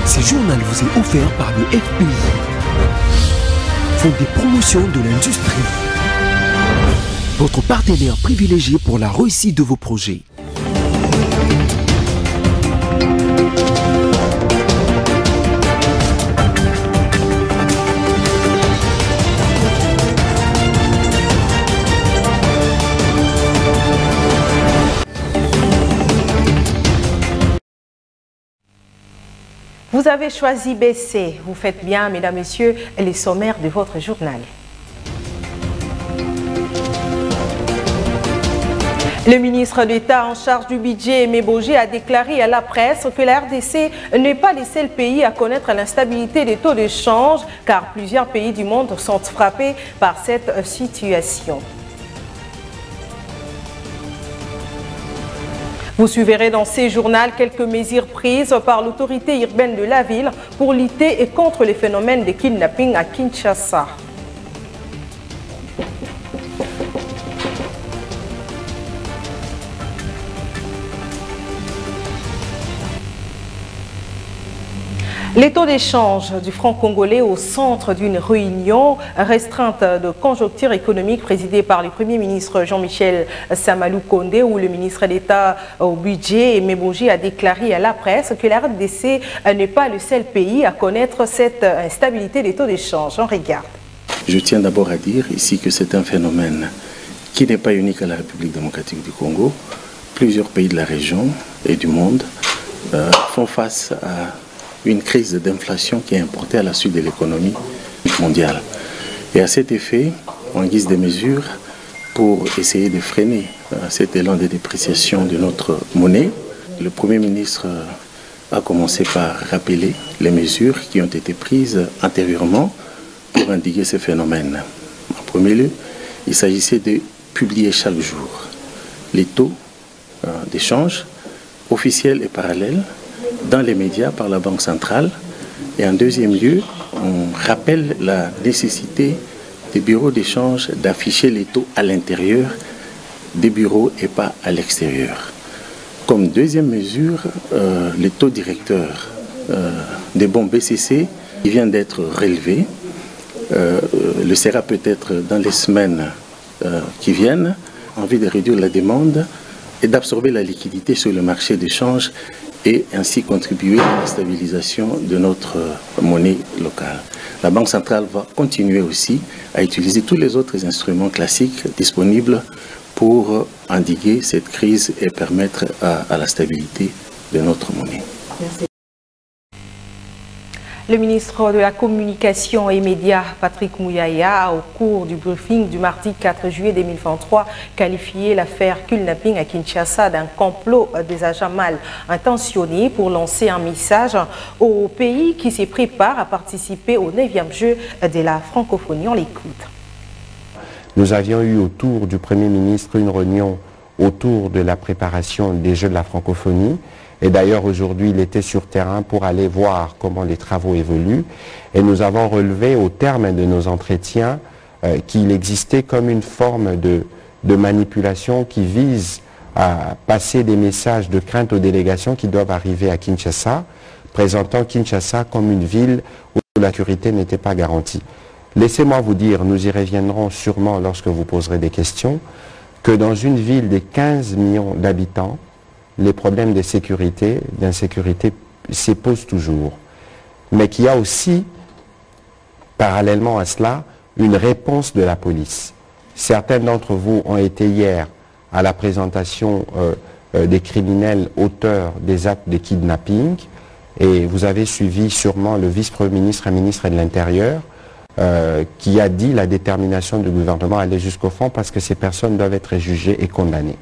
Ce journal vous est offert par le FPI, Fonds des promotions de l'industrie, votre partenaire privilégié pour la réussite de vos projets. Vous avez choisi BC. Vous faites bien, mesdames, messieurs, les sommaires de votre journal. Le ministre d'État en charge du budget, Aimé Boji, a déclaré à la presse que la RDC n'est pas le seul pays à connaître l'instabilité des taux de change, car plusieurs pays du monde sont frappés par cette situation. Vous suivrez dans ces journaux quelques mesures prises par l'autorité urbaine de la ville pour lutter contre les phénomènes de kidnapping à Kinshasa. Les taux d'échange du franc congolais au centre d'une réunion restreinte de conjoncture économique présidée par le Premier ministre Jean-Michel Samalou Kondé, où le ministre d'État au budget, Aimé Boji, a déclaré à la presse que la RDC n'est pas le seul pays à connaître cette instabilité des taux d'échange. On regarde. Je tiens d'abord à dire ici que c'est un phénomène qui n'est pas unique à la République démocratique du Congo. Plusieurs pays de la région et du monde font face à une crise d'inflation qui est importée à la suite de l'économie mondiale. Et à cet effet, en guise de mesures pour essayer de freiner cet élan de dépréciation de notre monnaie, le Premier ministre a commencé par rappeler les mesures qui ont été prises antérieurement pour endiguer ces phénomènes. En premier lieu, il s'agissait de publier chaque jour les taux d'échange officiels et parallèles dans les médias par la Banque centrale. Et en deuxième lieu, on rappelle la nécessité des bureaux d'échange d'afficher les taux à l'intérieur des bureaux et pas à l'extérieur. Comme deuxième mesure, les taux directeurs des bons BCC qui vient d'être relevé, le sera peut-être dans les semaines qui viennent, en vue de réduire la demande et d'absorber la liquidité sur le marché d'échange et ainsi contribuer à la stabilisation de notre monnaie locale. La Banque centrale va continuer aussi à utiliser tous les autres instruments classiques disponibles pour endiguer cette crise et permettre à la stabilité de notre monnaie. Merci. Le ministre de la Communication et Médias, Patrick Mouyaya, au cours du briefing du mardi 4 juillet 2023, qualifié l'affaire kidnapping à Kinshasa d'un complot des agents mal intentionnés pour lancer un message au pays qui se prépare à participer au 9e jeu de la francophonie. On l'écoute. Nous avions eu autour du Premier ministre une réunion autour de la préparation des Jeux de la francophonie. Et d'ailleurs, aujourd'hui, il était sur terrain pour aller voir comment les travaux évoluent. Et nous avons relevé au terme de nos entretiens qu'il existait comme une forme de manipulation qui vise à passer des messages de crainte aux délégations qui doivent arriver à Kinshasa, présentant Kinshasa comme une ville où la sécurité n'était pas garantie. Laissez-moi vous dire, nous y reviendrons sûrement lorsque vous poserez des questions, que dans une ville de 15 millions d'habitants, les problèmes de sécurité, d'insécurité se posent toujours. Mais qu'il y a aussi, parallèlement à cela, une réponse de la police. Certains d'entre vous ont été hier à la présentation des criminels auteurs des actes de kidnapping et vous avez suivi sûrement le vice-premier ministre et ministre de l'Intérieur qui a dit la détermination du gouvernement à aller jusqu'au fond parce que ces personnes doivent être jugées et condamnées.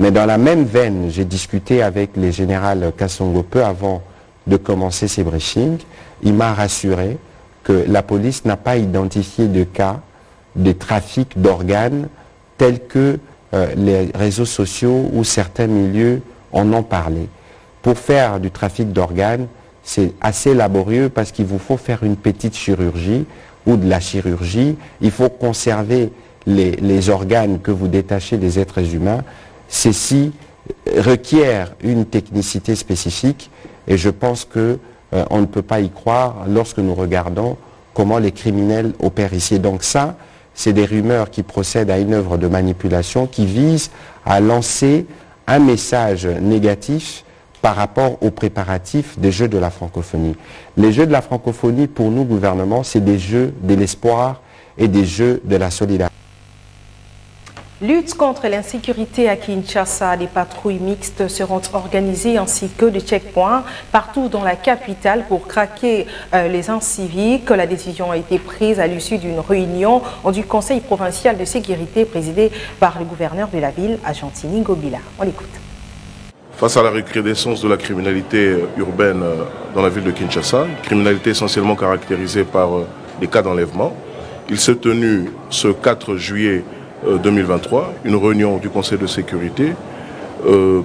Mais dans la même veine, j'ai discuté avec le général Kassongo peu avant de commencer ces briefings. Il m'a rassuré que la police n'a pas identifié de cas de trafic d'organes tels que les réseaux sociaux ou certains milieux en ont parlé. Pour faire du trafic d'organes, c'est assez laborieux parce qu'il vous faut faire une petite chirurgie ou de la chirurgie. Il faut conserver les organes que vous détachez des êtres humains. Ceci requiert une technicité spécifique et je pense que on ne peut pas y croire lorsque nous regardons comment les criminels opèrent ici. Donc ça, c'est des rumeurs qui procèdent à une œuvre de manipulation qui vise à lancer un message négatif par rapport aux préparatifs des Jeux de la francophonie. Les Jeux de la francophonie, pour nous, gouvernement, c'est des Jeux de l'espoir et des Jeux de la solidarité. Lutte contre l'insécurité à Kinshasa, des patrouilles mixtes seront organisées ainsi que des checkpoints partout dans la capitale pour traquer les inciviques. La décision a été prise à l'issue d'une réunion du Conseil provincial de sécurité présidé par le gouverneur de la ville, Agentini Ngobila. On l'écoute. Face à la recrudescence de la criminalité urbaine dans la ville de Kinshasa, une criminalité essentiellement caractérisée par des cas d'enlèvement, il s'est tenu ce 4 juillet 2023, une réunion du Conseil de sécurité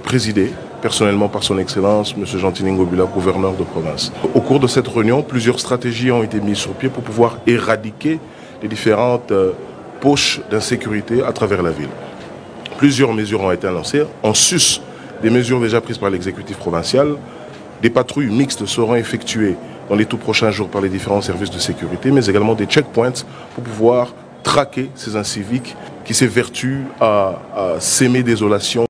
présidée personnellement par son Excellence M. Agentini Ngobila, gouverneur de province. Au cours de cette réunion, plusieurs stratégies ont été mises sur pied pour pouvoir éradiquer les différentes poches d'insécurité à travers la ville. Plusieurs mesures ont été annoncées. En sus des mesures déjà prises par l'exécutif provincial, des patrouilles mixtes seront effectuées dans les tout prochains jours par les différents services de sécurité, mais également des checkpoints pour pouvoir traquer ces inciviques qui s'évertuent à s'aimer désolation.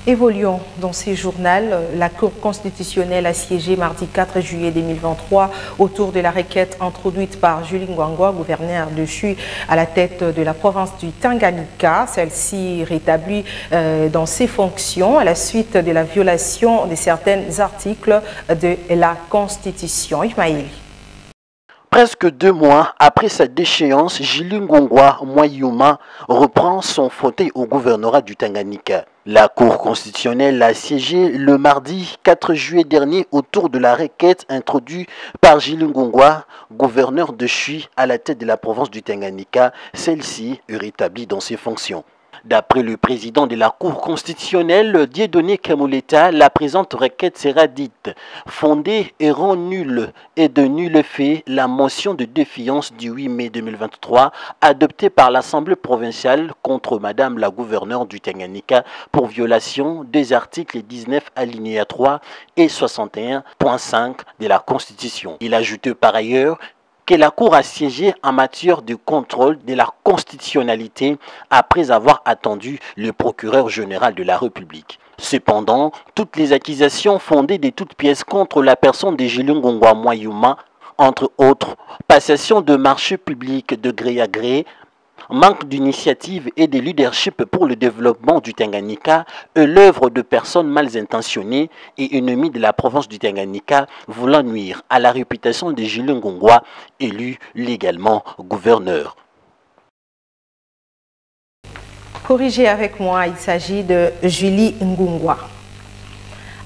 Évoluons dans ces journaux. La Cour constitutionnelle a siégé mardi 4 juillet 2023 autour de la requête introduite par Julie Ngwangwa, gouverneur de CHU à la tête de la province du Tanganyika. Celle-ci rétablie dans ses fonctions à la suite de la violation de certains articles de la Constitution. Ismaël. Presque 2 mois après sa déchéance, Julie Ngwangwa Mwayuma reprend son fauteuil au gouvernorat du Tanganyika. La Cour constitutionnelle a siégé le mardi 4 juillet dernier autour de la requête introduite par Julie Ngwangwa, gouverneur de CHU à la tête de la province du Tanganyika. Celle-ci est rétablie dans ses fonctions. D'après le président de la Cour constitutionnelle, Dieudonné Kamoleta, la présente requête sera dite fondée et rend nulle et de nul fait la motion de défiance du 8 mai 2023 adoptée par l'Assemblée provinciale contre Madame la gouverneure du Tanganyika pour violation des articles 19 alinéa 3 et 61.5 de la Constitution. Il ajoute par ailleurs que la Cour a siégé en matière de contrôle de la constitutionnalité après avoir attendu le procureur général de la République. Cependant, toutes les accusations fondées de toutes pièces contre la personne de Julie Ngwangwa Mwayuma, entre autres, passation de marchés publics de gré à gré, manque d'initiative et de leadership pour le développement du Tanganyika est l'œuvre de personnes mal intentionnées et ennemies de la province du Tanganyika voulant nuire à la réputation de Julie Ngwangwa, élu légalement gouverneur. Corrigez avec moi, il s'agit de Julie Ngwangwa.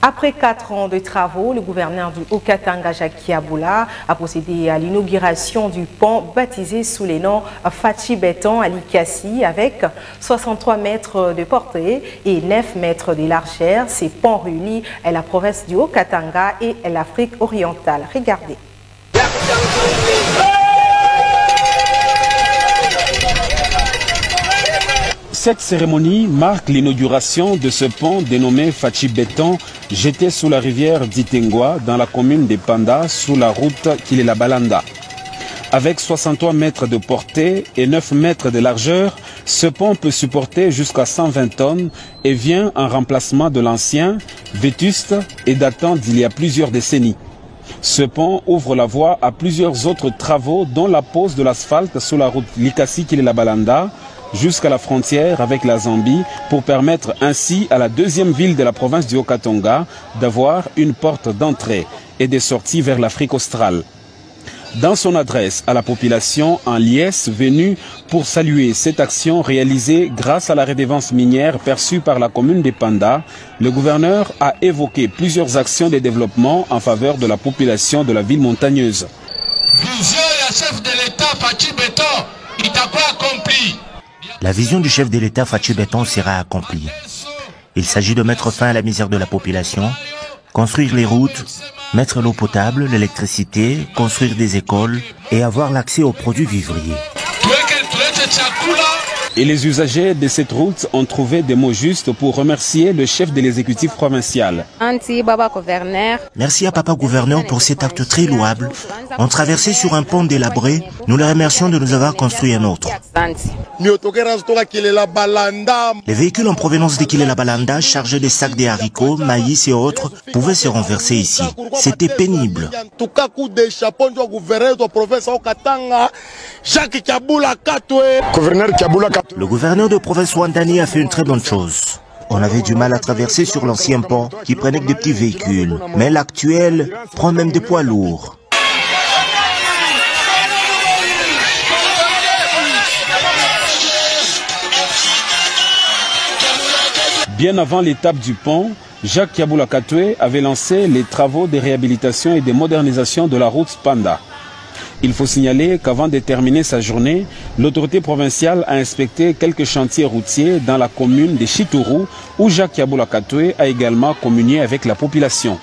Après 4 ans de travaux, le gouverneur du Haut-Katanga, Jacques Kiaboula, a procédé à l'inauguration du pont baptisé sous les noms Fachi Béton à Likasi avec 63 mètres de portée et 9 mètres de largeur. Ces ponts réunis la province du Haut-Katanga et l'Afrique orientale. Regardez. Cette cérémonie marque l'inauguration de ce pont dénommé Fachi Béton, jeté sous la rivière d'Itengwa dans la commune de Panda sous la route Kilela-Balanda. Avec 63 mètres de portée et 9 mètres de largeur, ce pont peut supporter jusqu'à 120 tonnes et vient en remplacement de l'ancien, vétuste et datant d'il y a plusieurs décennies. Ce pont ouvre la voie à plusieurs autres travaux dont la pose de l'asphalte sous la route Likasi-Kilela-Balanda jusqu'à la frontière avec la Zambie pour permettre ainsi à la deuxième ville de la province du Haut-Katanga d'avoir une porte d'entrée et de sortie vers l'Afrique australe. Dans son adresse à la population en liesse venue pour saluer cette action réalisée grâce à la redevance minière perçue par la commune de Panda, le gouverneur a évoqué plusieurs actions de développement en faveur de la population de la ville montagneuse. La vision du chef de l'État Fachi Béton sera accomplie. Il s'agit de mettre fin à la misère de la population, construire les routes, mettre l'eau potable, l'électricité, construire des écoles et avoir l'accès aux produits vivriers. Et les usagers de cette route ont trouvé des mots justes pour remercier le chef de l'exécutif provincial. Merci à Papa Gouverneur pour cet acte très louable. On traversait sur un pont délabré. Nous le remercions de nous avoir construit un autre. Les véhicules en provenance de Kilelabalanda, chargés de sacs de haricots, maïs et autres, pouvaient se renverser ici. C'était pénible. Le gouverneur de province Wandani a fait une très bonne chose. On avait du mal à traverser sur l'ancien pont qui prenait que des petits véhicules. Mais l'actuel prend même des poids lourds. Bien avant l'étape du pont, Jacques Kiaboula Katoué avait lancé les travaux de réhabilitation et de modernisation de la route Panda. Il faut signaler qu'avant de terminer sa journée, l'autorité provinciale a inspecté quelques chantiers routiers dans la commune de Chitourou, où Jacques Kiaboula Katoué a également communié avec la population.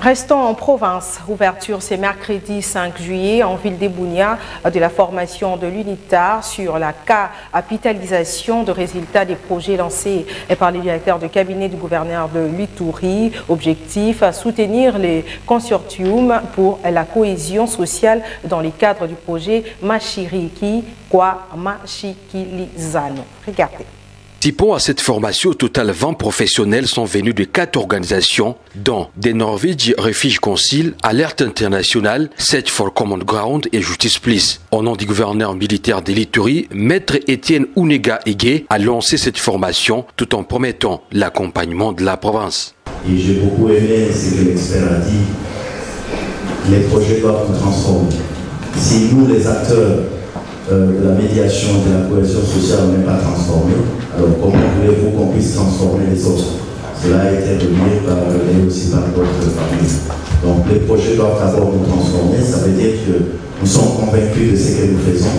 Restons en province. Ouverture ce mercredi 5 juillet en ville d'Ebounia de la formation de l'UNITAR sur la capitalisation de résultats des projets lancés par le directeur de cabinet du gouverneur de l'Ituri. Objectif, soutenir les consortiums pour la cohésion sociale dans le cadre du projet Machiriki Kwa Machikilizano. Regardez. Participant à cette formation, au total 20 professionnels sont venus de 4 organisations, dont The Norwich Refugee Council, Alerte International, Search for Common Ground et Justice Please. Au nom du gouverneur militaire de l'Ituri, Maître Étienne Ounega Ege a lancé cette formation tout en promettant l'accompagnement de la province. Et j'ai beaucoup aimé ce que l'expert a dit, les projets doivent nous transformer. Si nous, les acteurs de la médiation, de la cohésion sociale, n'est pas transformé, alors comment voulez-vous qu'on puisse transformer les autres? Cela a été donné et aussi par d'autres familles. Donc les projets doivent d'abord nous transformer, ça veut dire que nous sommes convaincus de ce que nous faisons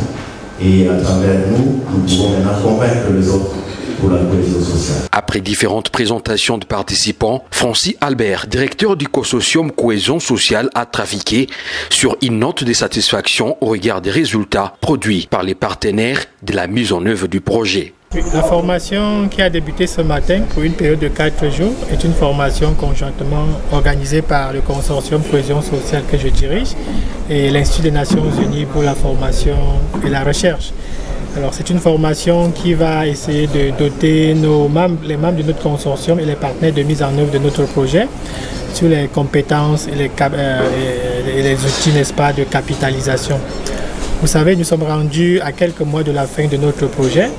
et à travers nous, nous pouvons maintenant convaincre les autres pour la cohésion sociale. Après différentes présentations de participants, Francis Albert, directeur du consortium Cohésion sociale, a trafiqué sur une note de satisfaction au regard des résultats produits par les partenaires de la mise en œuvre du projet. La formation qui a débuté ce matin pour une période de 4 jours est une formation conjointement organisée par le consortium Cohésion sociale que je dirige et l'Institut des Nations Unies pour la formation et la recherche. Alors c'est une formation qui va essayer de doter les membres de notre consortium et les partenaires de mise en œuvre de notre projet sur les compétences et les outils, n'est-ce pas, de capitalisation. Vous savez, nous sommes rendus à quelques mois de la fin de notre projet.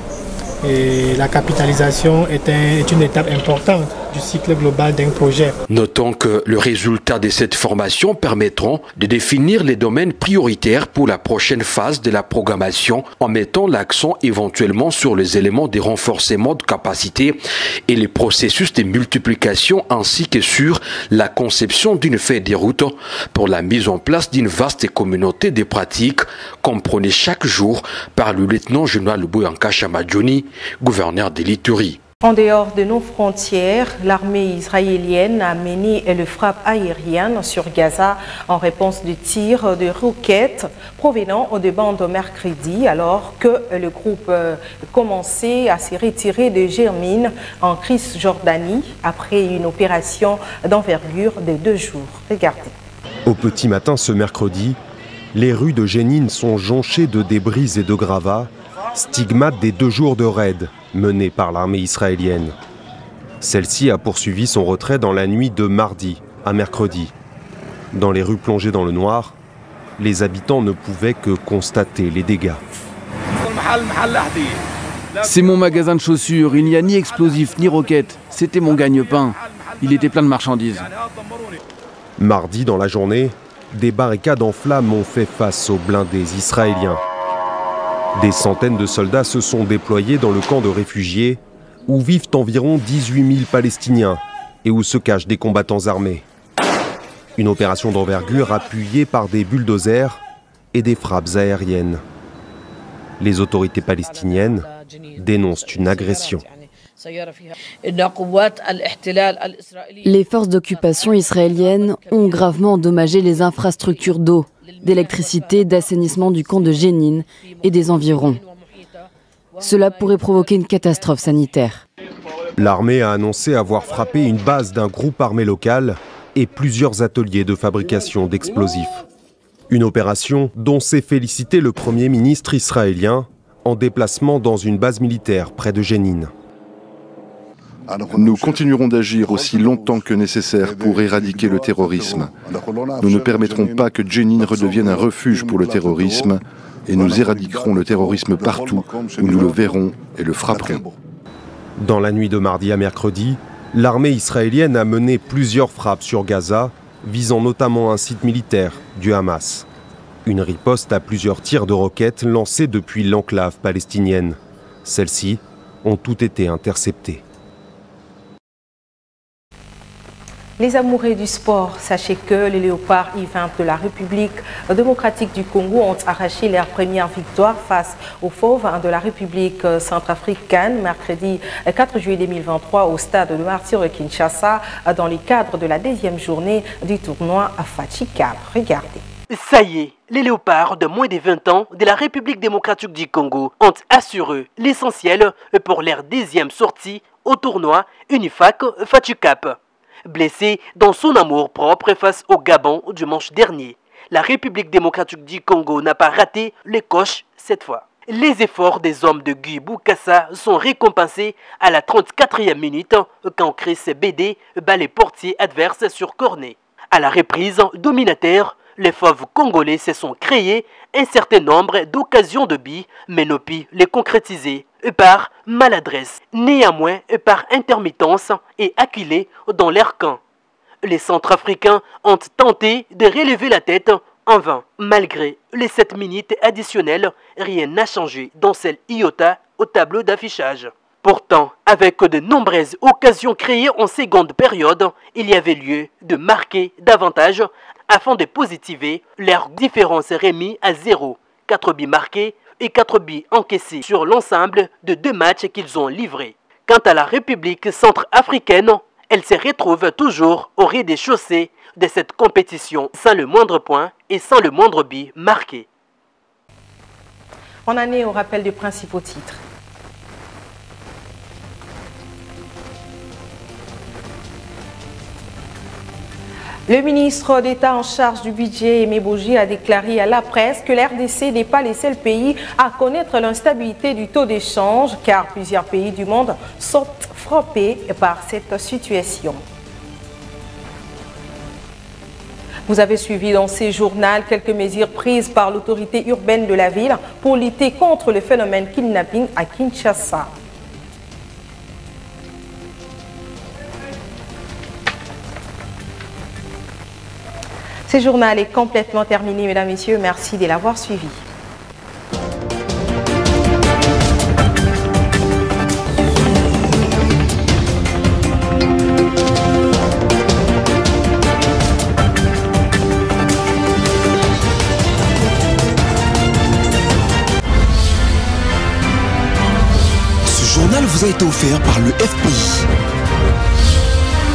Et la capitalisation est une étape importante du cycle global d'un projet. Notons que le résultat de cette formation permettront de définir les domaines prioritaires pour la prochaine phase de la programmation en mettant l'accent éventuellement sur les éléments de renforcement de capacité et les processus de multiplication ainsi que sur la conception d'une feuille de route pour la mise en place d'une vaste communauté de pratiques comprenée chaque jour par le lieutenant-général Bouyanka Chamadjouni, gouverneur de l'Ituri. En dehors de nos frontières, l'armée israélienne a mené le frappe aérienne sur Gaza en réponse de tirs de roquettes provenant de bandes mercredi, alors que le groupe commençait à se retirer de Jermine en Cisjordanie après une opération d'envergure de 2 jours. Regardez. Au petit matin ce mercredi, les rues de Jénine sont jonchées de débris et de gravats, stigmates des 2 jours de raid menés par l'armée israélienne. Celle-ci a poursuivi son retrait dans la nuit de mardi à mercredi. Dans les rues plongées dans le noir, les habitants ne pouvaient que constater les dégâts. C'est mon magasin de chaussures, il n'y a ni explosifs ni roquettes. C'était mon gagne-pain. Il était plein de marchandises. Mardi, dans la journée, des barricades en flammes ont fait face aux blindés israéliens. Des centaines de soldats se sont déployés dans le camp de réfugiés où vivent environ 18 000 Palestiniens et où se cachent des combattants armés. Une opération d'envergure appuyée par des bulldozers et des frappes aériennes. Les autorités palestiniennes dénoncent une agression. Les forces d'occupation israéliennes ont gravement endommagé les infrastructures d'eau, d'électricité, d'assainissement du camp de Jénine et des environs. Cela pourrait provoquer une catastrophe sanitaire. L'armée a annoncé avoir frappé une base d'un groupe armé local et plusieurs ateliers de fabrication d'explosifs. Une opération dont s'est félicité le Premier ministre israélien en déplacement dans une base militaire près de Jénine. Nous continuerons d'agir aussi longtemps que nécessaire pour éradiquer le terrorisme. Nous ne permettrons pas que Jénine redevienne un refuge pour le terrorisme et nous éradiquerons le terrorisme partout où nous le verrons et le frapperons. Dans la nuit de mardi à mercredi, l'armée israélienne a mené plusieurs frappes sur Gaza, visant notamment un site militaire du Hamas. Une riposte à plusieurs tirs de roquettes lancés depuis l'enclave palestinienne. Celles-ci ont toutes été interceptées. Les amoureux du sport, sachez que les Léopards I-20 de la République démocratique du Congo ont arraché leur première victoire face aux Fauves de la République centrafricaine mercredi 4 juillet 2023 au stade de Martyrs de Kinshasa dans le cadre de la 10e journée du tournoi à Fatih Cup. Regardez. Ça y est, les Léopards de moins de 20 ans de la République démocratique du Congo ont assuré l'essentiel pour leur 10e sortie au tournoi UNIFAC Fatih Cup. Blessé dans son amour propre face au Gabon dimanche dernier, la République démocratique du Congo n'a pas raté les coches cette fois. Les efforts des hommes de Guy Boukassa sont récompensés à la 34e minute quand Chris Bédé bat les portiers adverses sur cornet. À la reprise dominateur, les Fauves congolais se sont créés un certain nombre d'occasions de billes, mais n'ont pu les concrétiser par maladresse, néanmoins par intermittence et acculés dans leur camp. Les Centrafricains ont tenté de relever la tête en vain. Malgré les 7 minutes additionnelles, rien n'a changé dans celle iota au tableau d'affichage. Pourtant, avec de nombreuses occasions créées en seconde période, il y avait lieu de marquer davantage afin de positiver leur différence remise à 0. 4 buts marqués et 4 buts encaissés sur l'ensemble de 2 matchs qu'ils ont livrés. Quant à la République centrafricaine, elle se retrouve toujours au rez-de-chaussée de cette compétition sans le moindre point et sans le moindre but marqué. On en est au rappel des principaux titres. Le ministre d'État en charge du budget, Aimé Boji, a déclaré à la presse que l'RDC n'est pas le seul pays à connaître l'instabilité du taux d'échange, car plusieurs pays du monde sont frappés par cette situation. Vous avez suivi dans ces journaux quelques mesures prises par l'autorité urbaine de la ville pour lutter contre le phénomène kidnapping à Kinshasa. Ce journal est complètement terminé, mesdames et messieurs. Merci de l'avoir suivi. Ce journal vous a été offert par le FPI,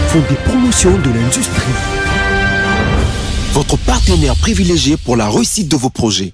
Fonds des promotions de l'industrie. Votre partenaire privilégié pour la réussite de vos projets.